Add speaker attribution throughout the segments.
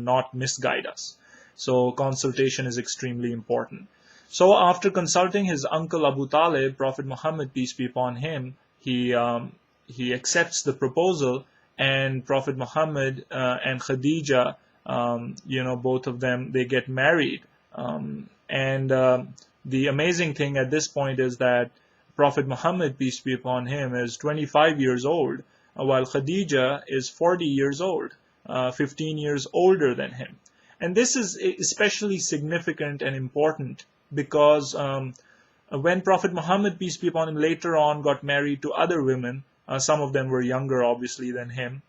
Speaker 1: not misguide us. So consultation is extremely important. So after consulting his uncle Abu Talib, Prophet Muhammad, peace be upon him, he accepts the proposal, and Prophet Muhammad and Khadijah, both of them, they get married. And the amazing thing at this point is that Prophet Muhammad, peace be upon him, is 25 years old, while Khadijah is 40 years old, 15 years older than him. And this is especially significant and important because when Prophet Muhammad, peace be upon him, later on got married to other women, some of them were younger, obviously, than him.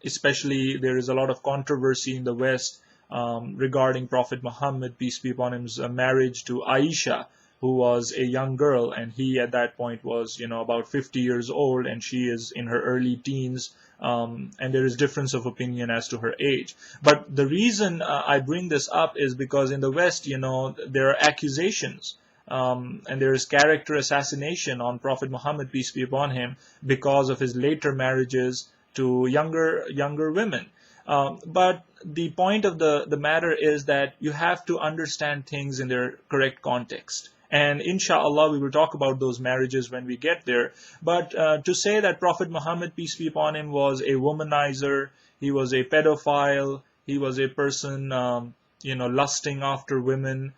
Speaker 1: Especially, there is a lot of controversy in the West regarding Prophet Muhammad, peace be upon him's marriage to Aisha, who was a young girl, and he at that point was, about 50 years old, and she is in her early teens, and there is difference of opinion as to her age. But the reason I bring this up is because in the West, there are accusations, and there is character assassination on Prophet Muhammad, peace be upon him, because of his later marriages to younger women. But the point of the matter is that you have to understand things in their correct context. And inshallah, we will talk about those marriages when we get there. But to say that Prophet Muhammad, peace be upon him, was a womanizer, he was a pedophile, he was a person, lusting after women,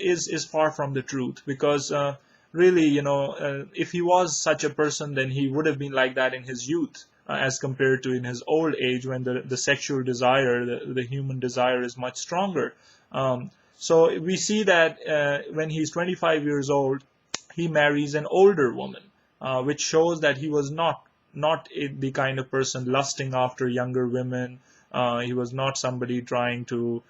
Speaker 1: is far from the truth. Because really, if he was such a person, then he would have been like that in his youth, as compared to in his old age, when the sexual desire, the human desire, is much stronger. So we see that when he's 25 years old, he marries an older woman, which shows that he was not the kind of person lusting after younger women. He was not somebody trying to,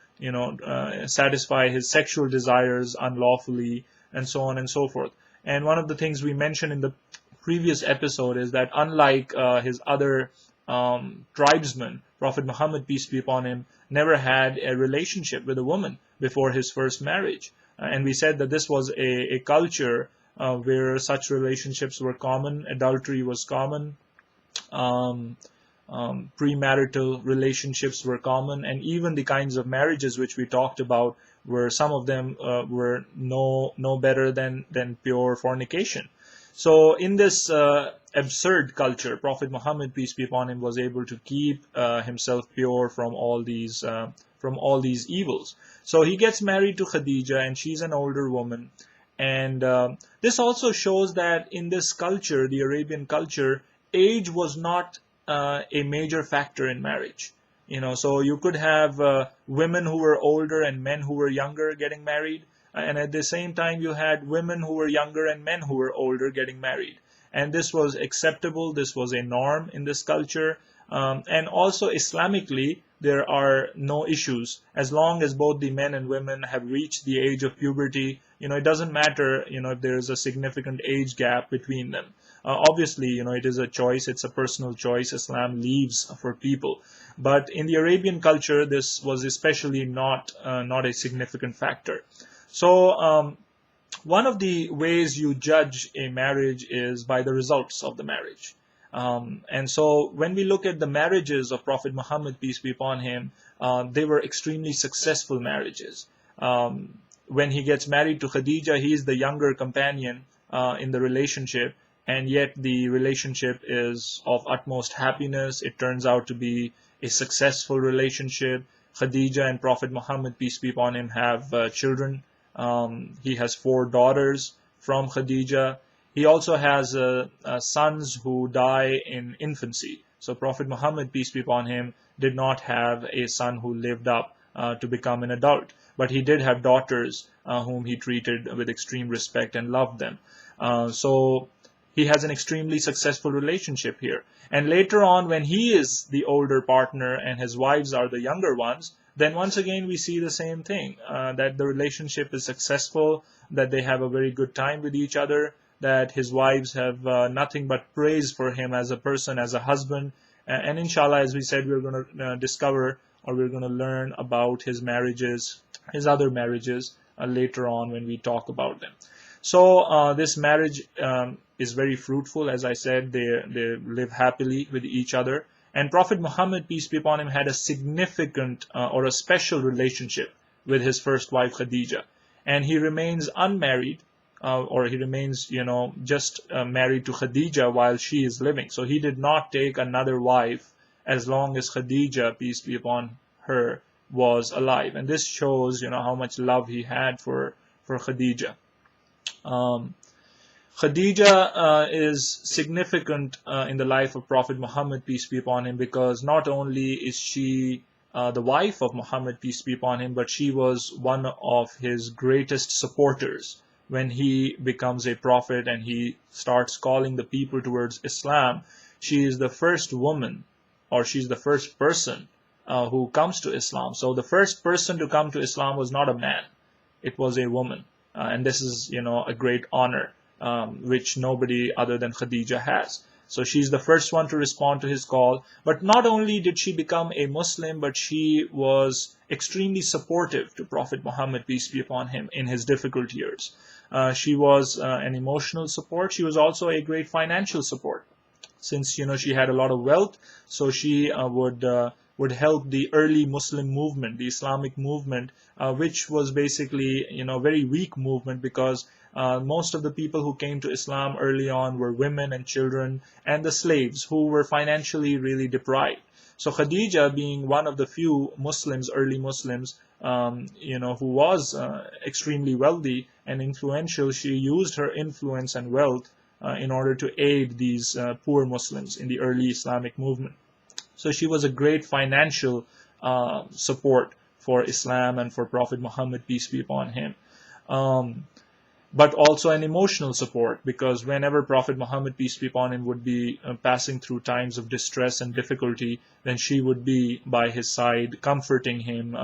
Speaker 1: satisfy his sexual desires unlawfully, and so on and so forth. And one of the things we mentioned in the previous episode is that unlike his other tribesmen, Prophet Muhammad, peace be upon him, never had a relationship with a woman before his first marriage. And we said that this was a culture where such relationships were common, adultery was common, premarital relationships were common, and even the kinds of marriages which we talked about, were some of them were no better than pure fornication. So in this absurd culture, Prophet Muhammad, peace be upon him, was able to keep himself pure from all these evils. So he gets married to Khadijah, and she's an older woman. And this also shows that in this culture, the Arabian culture, age was not a major factor in marriage. So you could have women who were older and men who were younger getting married. And at the same time, you had women who were younger and men who were older getting married. And this was acceptable. This was a norm in this culture. And also Islamically, there are no issues. As long as both the men and women have reached the age of puberty, it doesn't matter, if there is a significant age gap between them. Obviously, it is a choice. It's a personal choice. Islam leaves for people. But in the Arabian culture, this was especially not a significant factor. So one of the ways you judge a marriage is by the results of the marriage. And so when we look at the marriages of Prophet Muhammad, peace be upon him, they were extremely successful marriages. When he gets married to Khadijah, he is the younger companion in the relationship, and yet the relationship is of utmost happiness. It turns out to be a successful relationship. Khadijah and Prophet Muhammad, peace be upon him, have children. He has 4 daughters from Khadijah. He also has sons who die in infancy. So Prophet Muhammad, peace be upon him, did not have a son who lived up to become an adult. But he did have daughters whom he treated with extreme respect and loved them. So he has an extremely successful relationship here. And later on, when he is the older partner and his wives are the younger ones, then once again we see the same thing, that the relationship is successful, that they have a very good time with each other, that his wives have nothing but praise for him as a person, as a husband. And inshallah, as we said, we're going to discover, or we're going to learn about his marriages, his other marriages, later on when we talk about them. So this marriage is very fruitful. As I said, they live happily with each other. And Prophet Muhammad, peace be upon him, had a significant or a special relationship with his first wife Khadijah. And he remains unmarried, or he remains, just married to Khadijah while she is living. So he did not take another wife as long as Khadijah, peace be upon her, was alive. And this shows, how much love he had for Khadijah. Khadijah is significant in the life of Prophet Muhammad, peace be upon him, because not only is she the wife of Muhammad, peace be upon him, but she was one of his greatest supporters when he becomes a prophet and he starts calling the people towards Islam. She is the first woman, or she's the first person who comes to Islam. So the first person to come to Islam was not a man, it was a woman. And this is, a great honor, which nobody other than Khadijah has. So she's the first one to respond to his call. But not only did she become a Muslim, but she was extremely supportive to Prophet Muhammad, peace be upon him, in his difficult years. She was an emotional support. She was also a great financial support. Since, she had a lot of wealth, so she would help the early Muslim movement, the Islamic movement, which was basically, very weak movement, because most of the people who came to Islam early on were women and children and the slaves who were financially really deprived. So Khadijah, being one of the few Muslims, early Muslims, who was extremely wealthy and influential, she used her influence and wealth in order to aid these poor Muslims in the early Islamic movement. So she was a great financial support for Islam and for Prophet Muhammad, peace be upon him. But also an emotional support, because whenever Prophet Muhammad, peace be upon him, would be passing through times of distress and difficulty, then she would be by his side, comforting him,